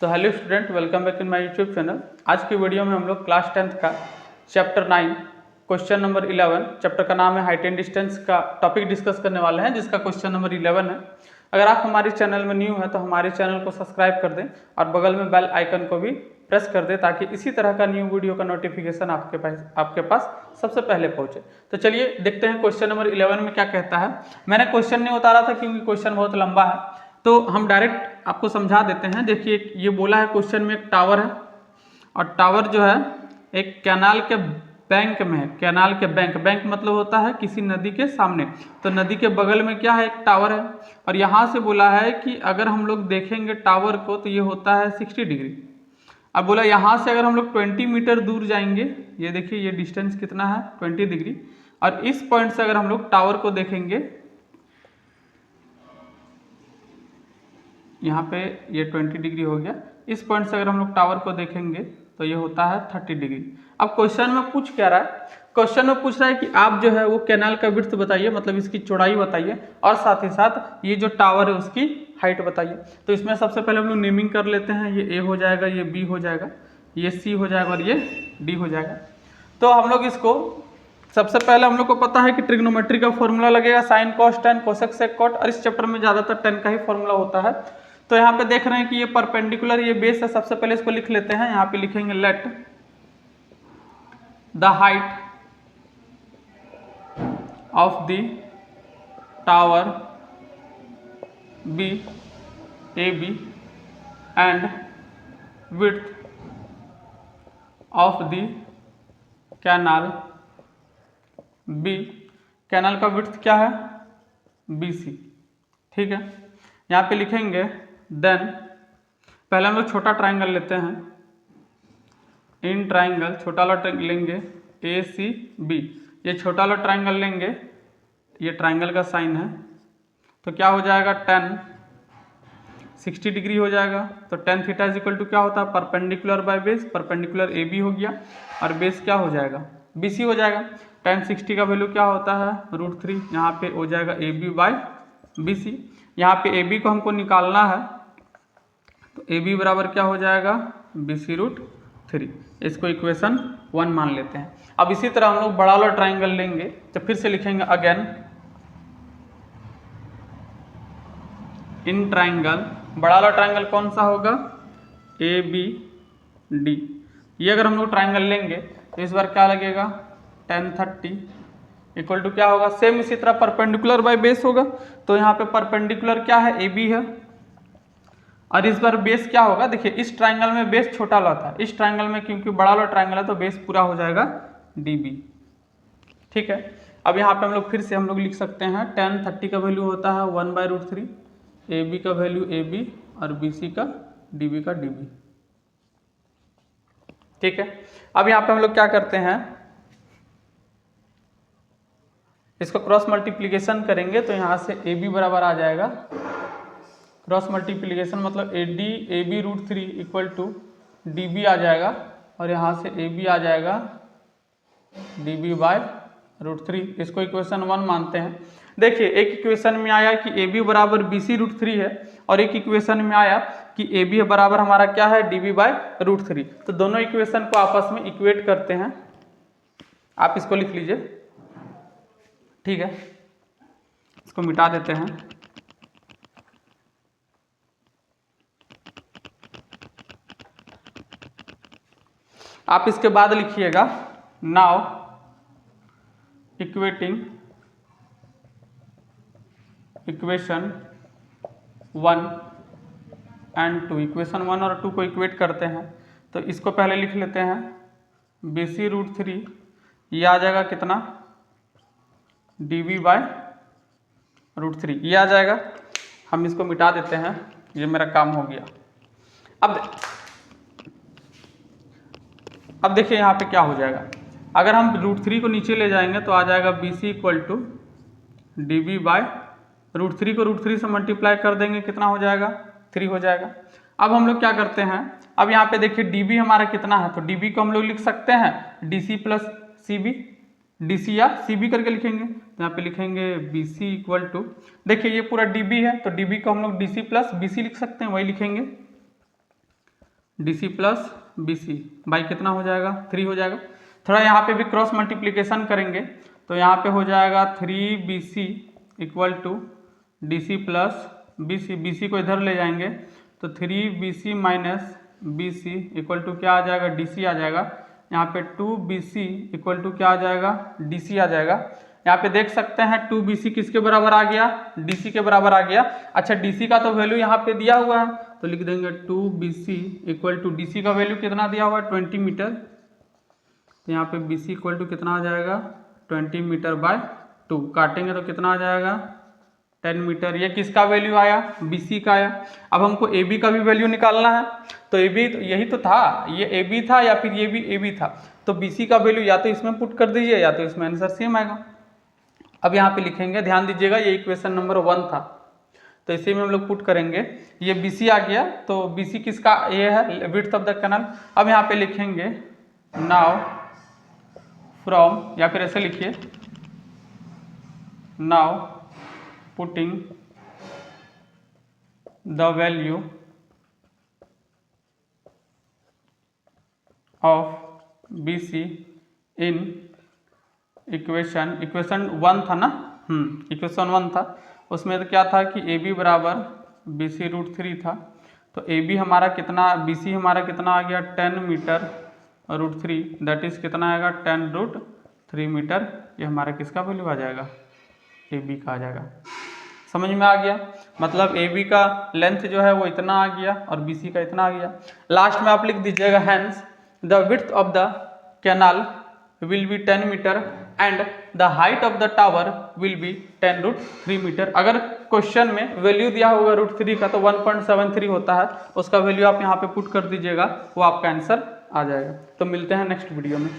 तो hello student, welcome back in my YouTube channel. आज की वीडियो में हम लोग क्लास 10th का चैप्टर 9 क्वेश्चन नंबर 11, चैप्टर का नाम है हाइट एंड डिस्टेंस का टॉपिक डिस्कस करने वाले हैं, जिसका क्वेश्चन नंबर 11 है। अगर आप हमारे चैनल में न्यू हैं तो हमारे चैनल को सब्सक्राइब कर दें और बगल में बेल आइकन को भी प्रेस कर दें ताकि इसी तरह का न्यू वीडियो का नोटिफिकेशन आपके पास सबसे पहले पहुंचे। तो चलिए देखते हैं क्वेश्चन नंबर 11 में क्या कहता है। मैंने क्वेश्चन नहीं उतारा था क्योंकि क्वेश्चन बहुत लंबा है, तो हम डायरेक्ट आपको समझा देते हैं। देखिए, ये बोला है क्वेश्चन में, एक टावर है और टावर जो है एक कैनाल के बैंक में है। कैनाल के बैंक मतलब होता है किसी नदी के सामने, तो नदी के बगल में क्या है, एक टावर है। और यहाँ से बोला है कि अगर हम लोग देखेंगे टावर को तो ये होता है 60 डिग्री। अब बोला यहाँ से अगर हम लोग 20 मीटर दूर जाएंगे, ये देखिए ये डिस्टेंस कितना है 20 डिग्री, और इस पॉइंट से अगर हम लोग टावर को देखेंगे, यहाँ पे ये 20 डिग्री हो गया। इस पॉइंट से अगर हम लोग टावर को देखेंगे तो ये होता है 30 डिग्री। अब क्वेश्चन में पूछ क्या रहा है, क्वेश्चन में पूछ रहा है कि आप जो है वो कैनाल का विड्थ बताइए, मतलब इसकी चौड़ाई बताइए, और साथ ही साथ ये जो टावर है उसकी हाइट बताइए। तो इसमें सबसे पहले हम लोग नेमिंग कर लेते हैं। ये ए हो जाएगा, ये बी हो जाएगा, ये सी हो जाएगा और ये डी हो जाएगा। तो हम लोग इसको सबसे पहले हम लोग को पता है कि ट्रिग्नोमेट्री का फॉर्मूला लगेगा, sine cos tan cosec sec cot, और इस चैप्टर में ज़्यादातर टेन का ही फॉर्मूला होता है। तो यहाँ पे देख रहे हैं कि ये परपेंडिकुलर, ये बेस है। सबसे पहले इसको लिख लेते हैं। यहाँ पे लिखेंगे let the height of the tower be A B and width of the canal B. Canal का विड्थ क्या है, बी सी। ठीक है, यहाँ पे लिखेंगे देन, पहले हम लोग छोटा ट्राइंगल लेते हैं। इन ट्राइंगल छोटा वाला ट्राइंगल लेंगे ए सी बी, ये छोटा वाला ट्राइंगल लेंगे, ये ट्राइंगल का साइन है, तो क्या हो जाएगा tan 60 डिग्री हो जाएगा। तो tan theta is equal to क्या होता है, perpendicular by base, perpendicular A B हो गया और बेस क्या हो जाएगा, बी सी हो जाएगा। tan 60 का वैल्यू क्या होता है, √3, यहाँ पे हो जाएगा A B by B C. यहाँ पे ए बी को हमको निकालना है, तो ए बी बराबर क्या हो जाएगा, बी सी √3। इसको इक्वेशन 1 मान लेते हैं। अब इसी तरह हम लोग बड़ा वाला ट्राइंगल लेंगे, तो फिर से लिखेंगे अगेन इन ट्राइंगल, बड़ा वाला ट्राइंगल कौन सा होगा, ए बी डी। ये अगर हम लोग ट्राइंगल लेंगे तो इस बार क्या लगेगा, tan 30 इक्वल टू क्या होगा, सेम इसी तरह परपेंडिकुलर बाय बेस होगा। तो यहाँ पे परपेंडिकुलर क्या है, ए बी है, और इस बार बेस क्या होगा, देखिए इस ट्राइंगल में बेस छोटा वाला था, इस ट्राइंगल में क्योंकि बड़ा वाला ट्राइंगल है तो बेस पूरा हो जाएगा डी बी। ठीक है, अब यहाँ पे हम लोग फिर से हम लोग लिख सकते हैं tan 30 का वैल्यू होता है 1/√3, ए बी का वैल्यू ए बी और बी सी का डी बी का डी बी। ठीक है, अब यहाँ पे हम लोग क्या करते हैं, इसको क्रॉस मल्टीप्लीकेशन करेंगे तो यहाँ से ए बी बराबर आ जाएगा, क्रॉस मल्टीप्लीकेशन मतलब a b √3 equal to D b आ जाएगा, और यहाँ से ए बी आ जाएगा डी बी बाय √3। इसको इक्वेशन 1 मानते हैं। देखिए एक इक्वेशन में आया कि ए बी बराबर बी सी √3 है, और एक इक्वेशन में आया कि ए बी बराबर हमारा क्या है, डी बी बाय √3। तो दोनों इक्वेशन को आपस में इक्वेट करते हैं। आप इसको लिख लीजिए। ठीक है, इसको मिटा देते हैं। आप इसके बाद लिखिएगा now equating equation 1 and 2। Equation 1 और 2 को इक्वेट करते हैं, तो इसको पहले लिख लेते हैं बी सी √3, ये आ जाएगा कितना, डी बी बाय √3, ये आ जाएगा। हम इसको मिटा देते हैं, ये मेरा काम हो गया। अब देखिए यहाँ पे क्या हो जाएगा, अगर हम √3 को नीचे ले जाएंगे तो आ जाएगा B C equal to D B by √3 को √3 से मल्टीप्लाई कर देंगे, कितना हो जाएगा, 3 हो जाएगा। अब हम लोग क्या करते हैं, अब यहाँ पे देखिए डी बी हमारा कितना है, तो डी बी को हम लोग लिख सकते हैं D C plus C B, D C या सी बी करके लिखेंगे। तो यहाँ पे लिखेंगे बी सी इक्वल टू, देखिए ये पूरा डी बी है तो डी बी को हम लोग D C plus B C लिख सकते हैं, वही लिखेंगे। DC प्लस BC बाई कितना हो जाएगा 3 हो जाएगा। थोड़ा यहाँ पे भी क्रॉस मल्टीप्लिकेशन करेंगे तो यहाँ पे हो जाएगा 3BC equal to DC plus BC, BC को इधर ले जाएंगे तो 3BC minus BC equal to क्या आ जाएगा DC आ जाएगा। यहाँ पे 2BC इक्वल टू क्या आ जाएगा DC आ जाएगा। यहाँ पे देख सकते हैं 2BC किसके बराबर आ गया DC के बराबर आ गया। अच्छा DC का तो वैल्यू यहाँ पे दिया हुआ है तो लिख देंगे 2BC इक्वल टू DC का वैल्यू कितना दिया हुआ है 20 मीटर। तो यहाँ पे BC इक्वल टू कितना आ जाएगा 20 मीटर बाय 2, काटेंगे तो कितना आ जाएगा 10 मीटर। ये किसका वैल्यू आया BC का आया। अब हमको AB का भी वैल्यू निकालना है तो AB तो यही तो था, ये AB था या फिर ये भी AB था तो BC का वैल्यू या तो इसमें पुट कर दीजिए या तो इसमें आंसर सेम आएगा। अब यहाँ पे लिखेंगे, ध्यान दीजिएगा ये इक्वेशन नंबर 1 था तो इसी में हम लोग पुट करेंगे। ये BC आ गया तो BC किसका ये है विड्थ ऑफ द कैनाल। अब यहाँ पे लिखेंगे नाउ फ्रॉम, या फिर ऐसे लिखिए now putting the value of BC in equation 1 था ना, इक्वेशन 1 था उसमें तो क्या था कि AB बराबर BC रूट 3 था तो AB हमारा कितना BC हमारा कितना आ गया 10 मीटर रूट 3 दैट इज कितना आएगा 10 रूट 3 मीटर। ये हमारा किसका वैल्यू आ जाएगा AB का आ जाएगा। समझ में आ गया, मतलब AB का लेंथ जो है वो इतना आ गया और BC का इतना आ गया। लास्ट में आप लिख दीजिएगा hence the width of the canal will be 10 metre and the height of the tower will be 10 root 3 metre. अगर क्वेश्चन में वैल्यू दिया होगा रूट 3 का तो 1.73 होता है, उसका वैल्यू आप यहाँ पे पुट कर दीजिएगा, वो आपका आंसर आ जाएगा। तो मिलते हैं नेक्स्ट वीडियो में।